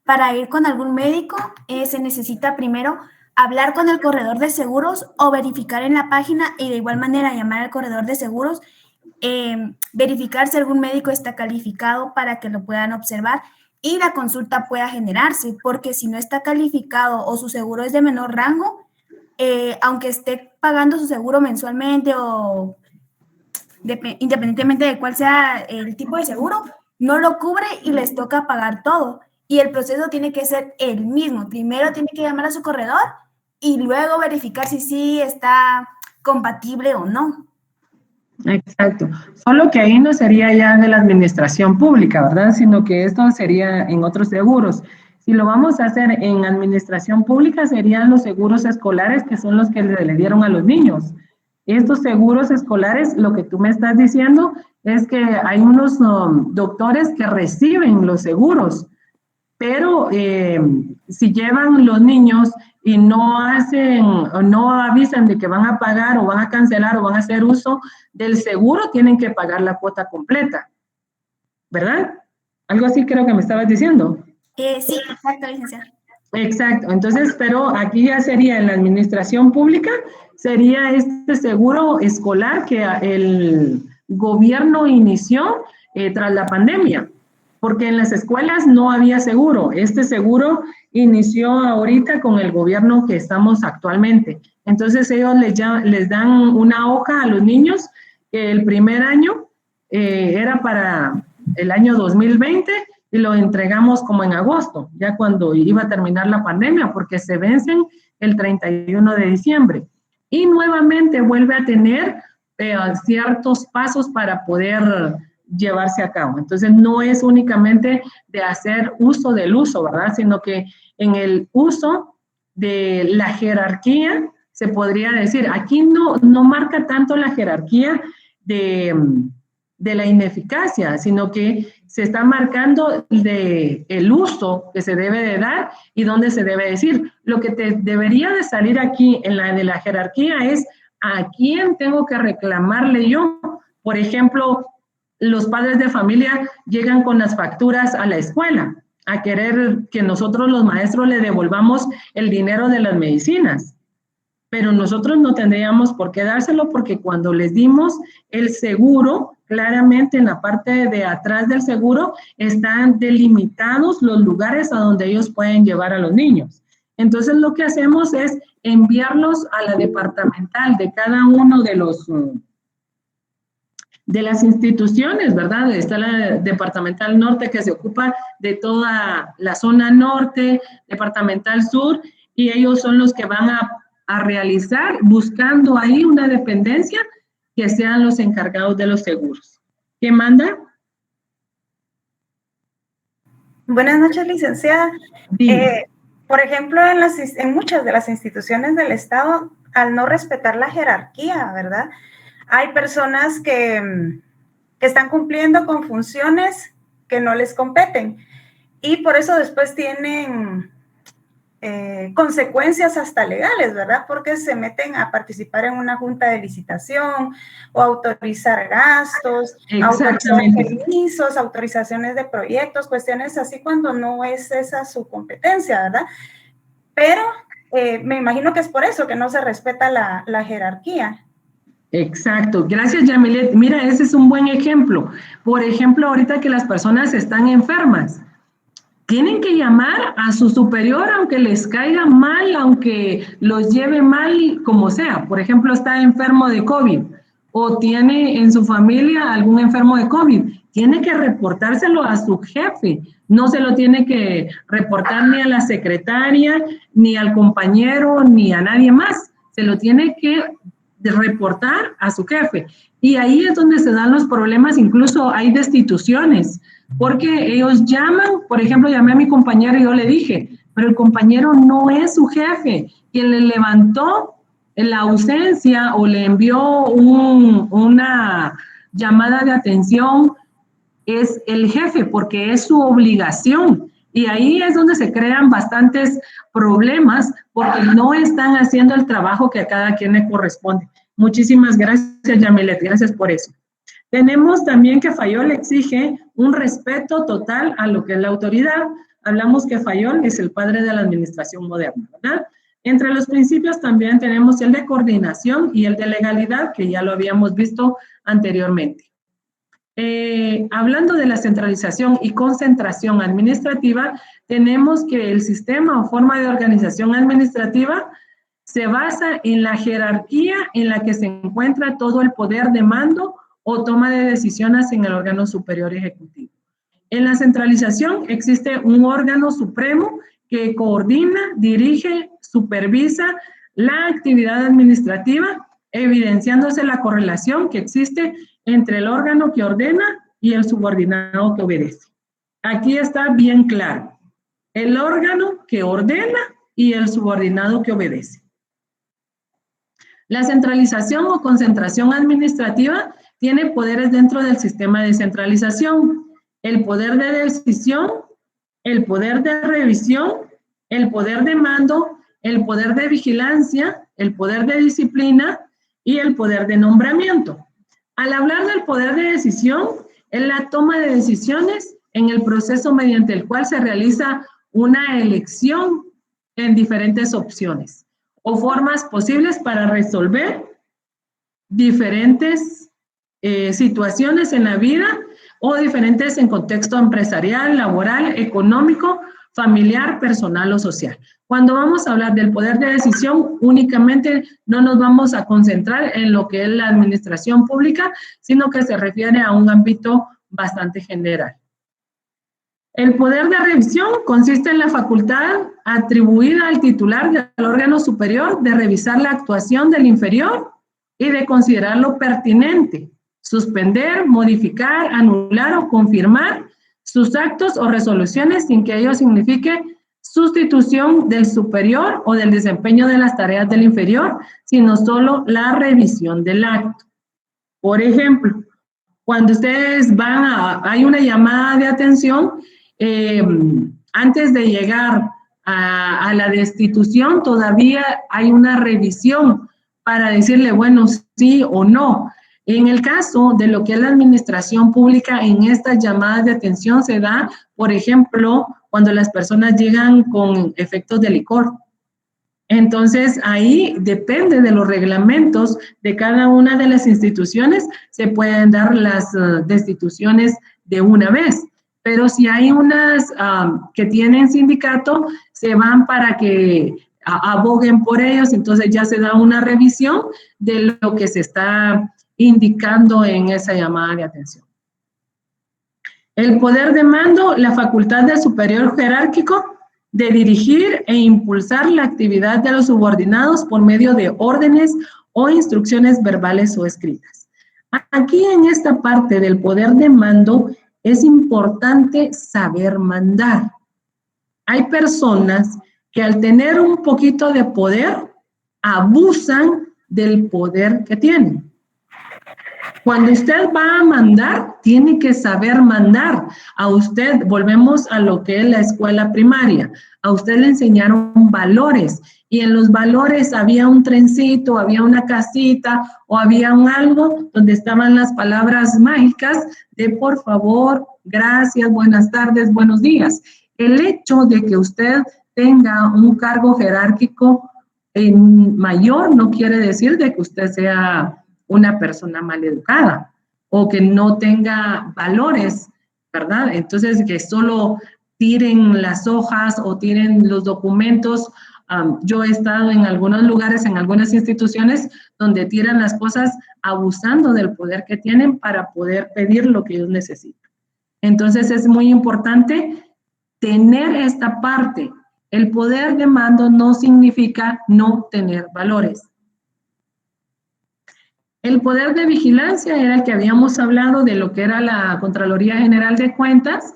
para ir con algún médico se necesita primero hablar con el corredor de seguros o verificar en la página y de igual manera llamar al corredor de seguros, verificar si algún médico está calificado para que lo puedan observar y la consulta pueda generarse, porque si no está calificado o su seguro es de menor rango, aunque esté pagando su seguro mensualmente o independientemente de cuál sea el tipo de seguro, no lo cubre y les toca pagar todo. Y el proceso tiene que ser el mismo. Primero tiene que llamar a su corredor y luego verificar si sí está compatible o no. Exacto. Solo que ahí no sería ya de la administración pública, ¿verdad? Sino que esto sería en otros seguros. Si lo vamos a hacer en administración pública, serían los seguros escolares, que son los que le dieron a los niños. Estos seguros escolares, lo que tú me estás diciendo es que hay unos doctores que reciben los seguros, pero si llevan los niños y no hacen, o no avisan de que van a pagar o van a cancelar o van a hacer uso del seguro, tienen que pagar la cuota completa, ¿verdad? Algo así creo que me estabas diciendo. Sí, exacto, licenciada. Exacto, entonces, pero aquí ya sería en la administración pública, sería este seguro escolar que el gobierno inició tras la pandemia, porque en las escuelas no había seguro. Este seguro inició ahorita con el gobierno que estamos actualmente. Entonces ellos les dan una hoja a los niños que el primer año era para el año 2020 y lo entregamos como en agosto, ya cuando iba a terminar la pandemia, porque se vencen el 31 de diciembre. Y nuevamente vuelve a tener ciertos pasos para poder llevarse a cabo. Entonces no es únicamente de hacer uso del uso, ¿verdad? Sino que en el uso de la jerarquía, se podría decir, aquí no marca tanto la jerarquía de la ineficacia, sino que se está marcando el uso que se debe de dar y dónde se debe decir. Lo que te debería de salir aquí en la de la jerarquía es a quién tengo que reclamarle yo. Por ejemplo, los padres de familia llegan con las facturas a la escuela a querer que nosotros los maestros le devolvamos el dinero de las medicinas. Pero nosotros no tendríamos por qué dárselo porque cuando les dimos el seguro, claramente en la parte de atrás del seguro están delimitados los lugares a donde ellos pueden llevar a los niños. Entonces lo que hacemos es enviarlos a la departamental de cada uno de las instituciones, ¿verdad? Está la departamental norte que se ocupa de toda la zona norte, departamental sur, y ellos son los que van a realizar, buscando ahí una dependencia que sean los encargados de los seguros. ¿Qué manda? Buenas noches, licenciada. Por ejemplo, en muchas de las instituciones del Estado, al no respetar la jerarquía, ¿verdad? Hay personas que están cumpliendo con funciones que no les competen y por eso después tienen consecuencias hasta legales, ¿verdad? Porque se meten a participar en una junta de licitación o autorizar gastos, autorizar permisos, autorizaciones de proyectos, cuestiones así cuando no es esa su competencia, ¿verdad? Pero me imagino que es por eso que no se respeta la jerarquía. Exacto, gracias Yamilet. Mira, ese es un buen ejemplo. Por ejemplo, ahorita que las personas están enfermas, tienen que llamar a su superior aunque les caiga mal, aunque los lleve mal, como sea. Por ejemplo, está enfermo de COVID o tiene en su familia algún enfermo de COVID. Tiene que reportárselo a su jefe. No se lo tiene que reportar ni a la secretaria, ni al compañero, ni a nadie más. Se lo tiene que reportar a su jefe. Y ahí es donde se dan los problemas, incluso hay destituciones, porque ellos llaman, por ejemplo, llamé a mi compañero y yo le dije, pero el compañero no es su jefe, quien le levantó la ausencia o le envió una llamada de atención es el jefe, porque es su obligación. Y ahí es donde se crean bastantes problemas porque no están haciendo el trabajo que a cada quien le corresponde. Muchísimas gracias, Yamilet, gracias por eso. Tenemos también que Fayol exige un respeto total a lo que es la autoridad. Hablamos que Fayol es el padre de la administración moderna, ¿verdad? Entre los principios también tenemos el de coordinación y el de legalidad, que ya lo habíamos visto anteriormente. Hablando de la centralización y concentración administrativa, tenemos que el sistema o forma de organización administrativa se basa en la jerarquía en la que se encuentra todo el poder de mando o toma de decisiones en el órgano superior ejecutivo. En la centralización existe un órgano supremo que coordina, dirige, supervisa la actividad administrativa, evidenciándose la correlación que existe entre el órgano que ordena y el subordinado que obedece. Aquí está bien claro, el órgano que ordena y el subordinado que obedece. La centralización o concentración administrativa tiene poderes dentro del sistema de centralización: el poder de decisión, el poder de revisión, el poder de mando, el poder de vigilancia, el poder de disciplina y el poder de nombramiento. Al hablar del poder de decisión, es la toma de decisiones en el proceso mediante el cual se realiza una elección en diferentes opciones o formas posibles para resolver diferentes situaciones en la vida o diferentes en contexto empresarial, laboral, económico, familiar, personal o social. Cuando vamos a hablar del poder de decisión, únicamente no nos vamos a concentrar en lo que es la administración pública, sino que se refiere a un ámbito bastante general. El poder de revisión consiste en la facultad atribuida al titular del órgano superior de revisar la actuación del inferior y de considerarlo pertinente, suspender, modificar, anular o confirmar sus actos o resoluciones sin que ello signifique sustitución del superior o del desempeño de las tareas del inferior, sino solo la revisión del acto. Por ejemplo, cuando ustedes hay una llamada de atención, antes de llegar a la destitución, todavía hay una revisión para decirle, bueno, sí o no. En el caso de lo que es la administración pública, en estas llamadas de atención se da, por ejemplo, cuando las personas llegan con efectos de licor. Entonces, ahí depende de los reglamentos de cada una de las instituciones, se pueden dar las destituciones de una vez. Pero si hay unas que tienen sindicato, se van para que aboguen por ellos, entonces ya se da una revisión de lo que se está indicando en esa llamada de atención. El poder de mando, la facultad del superior jerárquico de dirigir e impulsar la actividad de los subordinados por medio de órdenes o instrucciones verbales o escritas. Aquí en esta parte del poder de mando es importante saber mandar. Hay personas que al tener un poquito de poder, abusan del poder que tienen. Cuando usted va a mandar, tiene que saber mandar. A usted, volvemos a lo que es la escuela primaria, a usted le enseñaron valores y en los valores había un trencito, había una casita o había un algo donde estaban las palabras mágicas de por favor, gracias, buenas tardes, buenos días. El hecho de que usted tenga un cargo jerárquico mayor no quiere decir de que usted sea una persona maleducada o que no tenga valores, ¿verdad? Entonces, que solo tiren las hojas o tiren los documentos. Yo he estado en algunos lugares, en algunas instituciones, donde tiran las cosas abusando del poder que tienen para poder pedir lo que ellos necesitan. Entonces, es muy importante tener esta parte. El poder de mando no significa no tener valores. El poder de vigilancia era el que habíamos hablado de lo que era la Contraloría General de Cuentas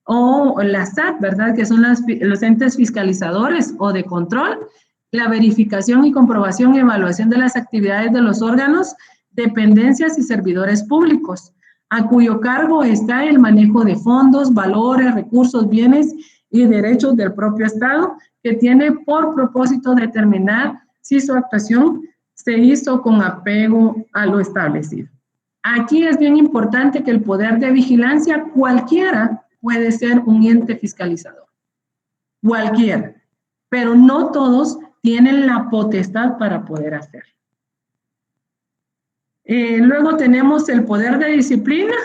o la SAT, ¿verdad? Que son los entes fiscalizadores o de control, la verificación y comprobación y evaluación de las actividades de los órganos, dependencias y servidores públicos, a cuyo cargo está el manejo de fondos, valores, recursos, bienes y derechos del propio Estado, que tiene por propósito determinar si su actuación se hizo con apego a lo establecido. Aquí es bien importante que el poder de vigilancia, cualquiera puede ser un ente fiscalizador, cualquiera, pero no todos tienen la potestad para poder hacerlo. Luego tenemos el poder de disciplina,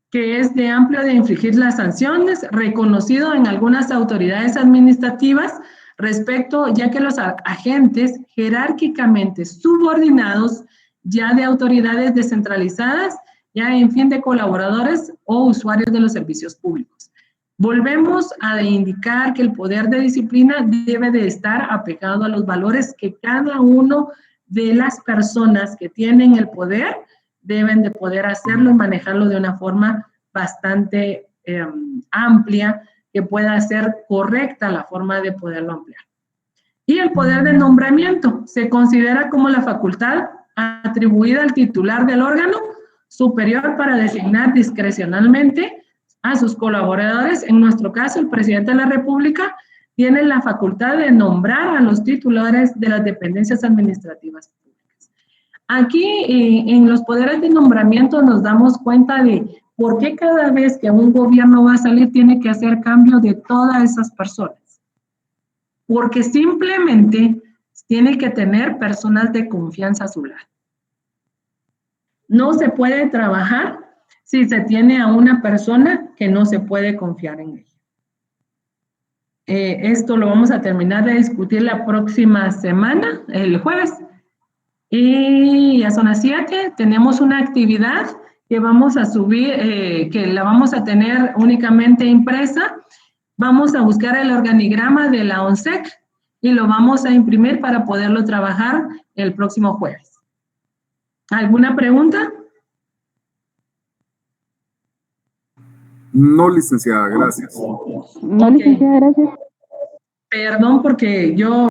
que es de amplio de infligir las sanciones, reconocido en algunas autoridades administrativas respecto, ya que los agentes jerárquicamente subordinados ya de autoridades descentralizadas ya en fin de colaboradores o usuarios de los servicios públicos. Volvemos a indicar que el poder de disciplina debe de estar apegado a los valores que cada uno de las personas que tienen el poder deben de poder hacerlo y manejarlo de una forma bastante amplia, que pueda ser correcta la forma de poderlo ampliar. Y el poder de nombramiento se considera como la facultad atribuida al titular del órgano superior para designar discrecionalmente a sus colaboradores. En nuestro caso, el presidente de la República tiene la facultad de nombrar a los titulares de las dependencias administrativas públicas. Aquí, en los poderes de nombramiento, nos damos cuenta de por qué cada vez que un gobierno va a salir tiene que hacer cambio de todas esas personas. Porque simplemente tiene que tener personas de confianza a su lado. No se puede trabajar si se tiene a una persona que no se puede confiar en ella. Esto lo vamos a terminar de discutir la próxima semana, el jueves. Y ya son las 7, tenemos una actividad que vamos a subir, que la vamos a tener únicamente impresa. Vamos a buscar el organigrama de la ONSEC y lo vamos a imprimir para poderlo trabajar el próximo jueves. ¿Alguna pregunta? No, licenciada, gracias. No, licenciada, gracias. Perdón porque yo